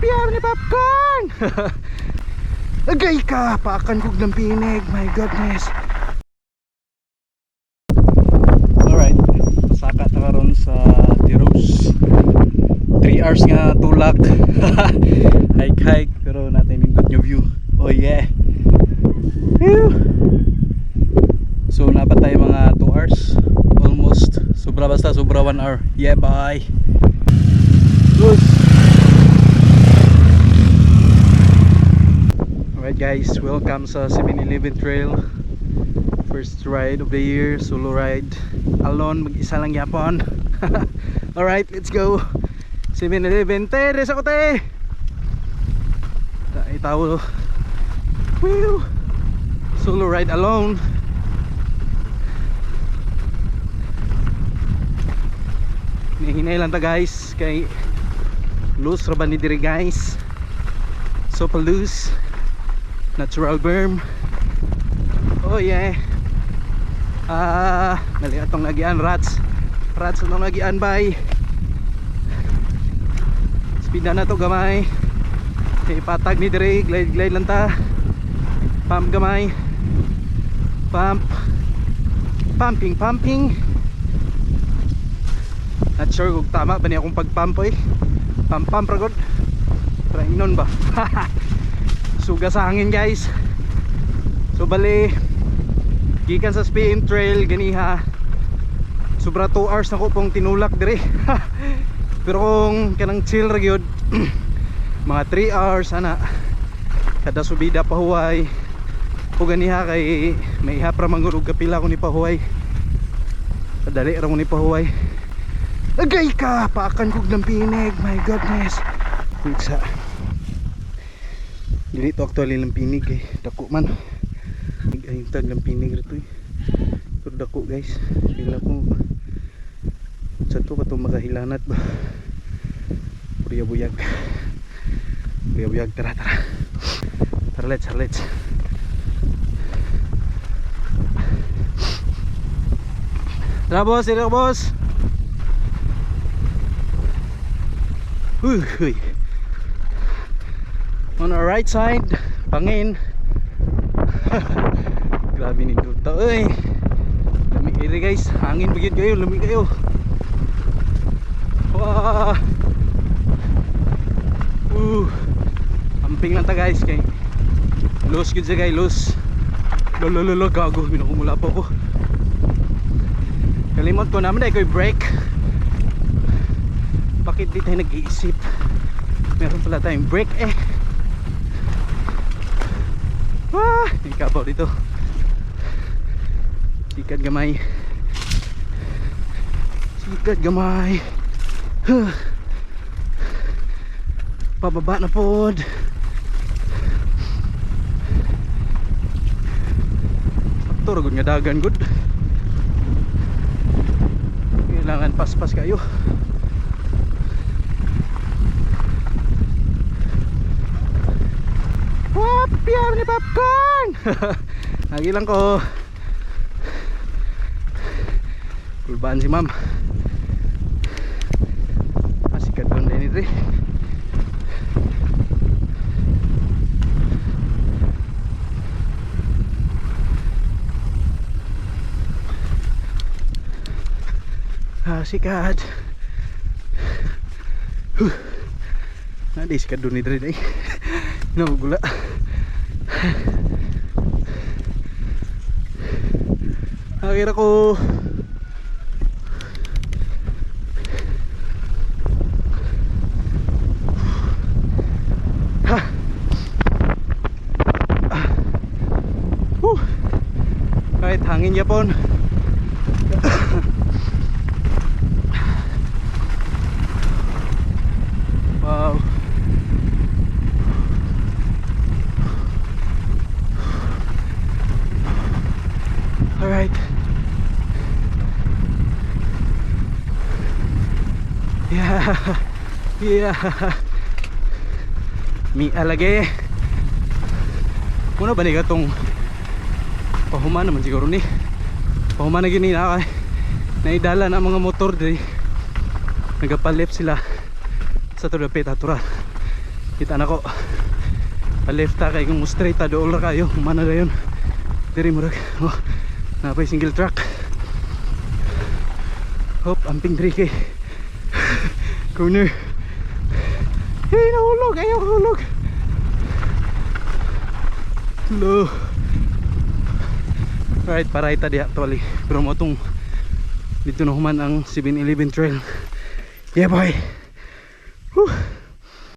Piar ni popcorn. Agay ka, pakan kog ng pinig. My goodness. Alright, masaka na karon sa Tiros. 3 hours nga tulak. Hike pero natin nindot nyo view. Oh yeah. Whew. So napatay mga 2 hours almost. Sobra 1 hour. Yeah, bye. Good. Alright guys, welcome sa 7-Eleven Trail. First ride of the year, solo ride. Alone, mag-isa lang yapon. Alright, let's go. 7-Eleven, tere sa kote. Itaw. Whew. Solo ride alone. Hinay lang ta guys, kay loose raban ni diri guys. So pa loose. Natural berm. Oh yeah. Nali atong nagian rats atong nagian bay. Speed na to gamay. Kay patag ni dire, glide lang ta. Pump gamay. Pumping. Not sure kung tama ba niya akong pagpump eh. Pump ragod. Para inon ba? Suga sa hangin guys. So bali gikan sa SPM Trail ganiha sobra 2 hours na ko pong tinulak dire. Pero kung kanang chill ra gyud mga 3 hours ana kada subida pa huway o ganiha kay may hapra mangurog kapila ko ni pahuway. Padali ra mo ni pahuway. Agay ka, pakan kog ng pinig. My goodness. Pizza. Dili to actually ng pinig eh. Dako man. Ay tag ng pinig rito eh. Pero dako guys. Pila ko sa to kato makahilanat ba. Buyag. Tara. Tara let's. Tara boss. Huy. On our right side, pangin. Grabe ni Duta. Uy. Lamig kayo guys. Hangin bigyan kayo. Lamig kayo. Wah. Amping lang ta guys. Kay loose good siya guys. Loose. Lolo gago. Binakumula pa ko. Kalimot ko naman dahil ko i-brake. Bakit di tayo nag-iisip? Meron pala tayong brake eh. Ikabaw dito. Sikat gamay. Pababa na pod. Aktor gud nga dagan gud. Kailangan paspas kayo. Piar ni popcorn. Lagi lang ko. Kulbaan si ma'am. Asikat doon din ito eh. Asikat. Nadi sikat doon ito eh. Namagula. Nakira ko kahit hangin Japon. Wow. Alright. Yeah. Mi alage. Muna ba ni katong pahuman naman siguro ni. Pahuman na gini na naidala na mga motor diri. Nagapalip sila sa to dapit atura. kita na ko left ta kay kung straight ta dool ra kayo humana na yun diri murag oh, napay single track hop amping 3K corner hey nahulog ayaw hulog low right paray ta di actually pero mo tong dito na human ang 7-Eleven trail yeah boy. Whew.